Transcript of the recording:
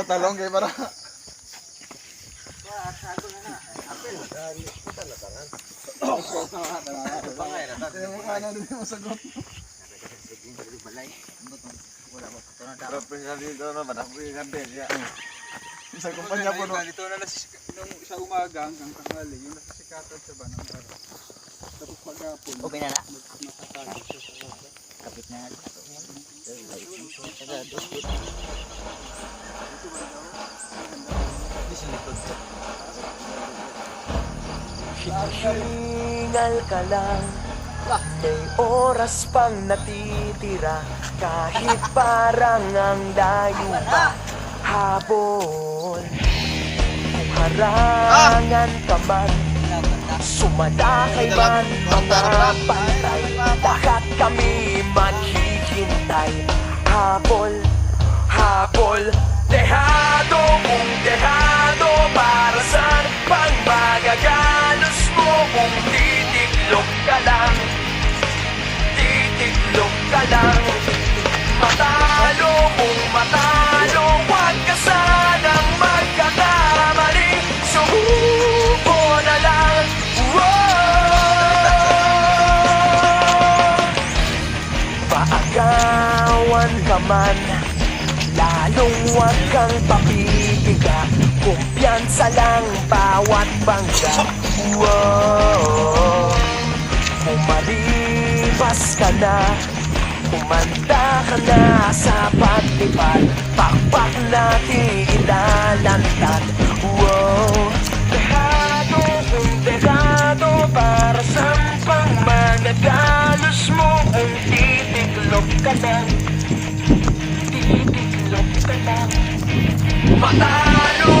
mo talong kay para. Sago na na. Apel. Pangay na ta. Yung ano din mo sagot. Balay. Wala mo to na daw. Professional dito na ba? Ako yung ganda siya. Sa kumpanya po no. Ganito na nung sa umaga hanggang tanghali, yung nasisikatan sa banang araw. Tapos maghapon, Okay na na. nakatago siya sa umaga. Kapit na. Hingal ka lang, may oras pang natitira, kahit parang ang layo pa habol. Kung harangan ka man, sumalakay man mga pantay, lahat kami maghihintay. Habol, habol, dehado kung dehado, para saan pang magagalos mo kung titiklop ka lang, titiklop ka lang. Matalo kung matalo, huwag ka sanang magkakamali, subuko na lang. Paagawan ka man, lalong huwag kang papipiga, kumpiyansa lang bawat bangga. Kung malibas ka na, kumanda ka na sa patipad, pakpak natin ilalantad. Dehado kung dehado, para saan pang magagalos mo kung titiklop ka lang, titiklop ka lang. Matalo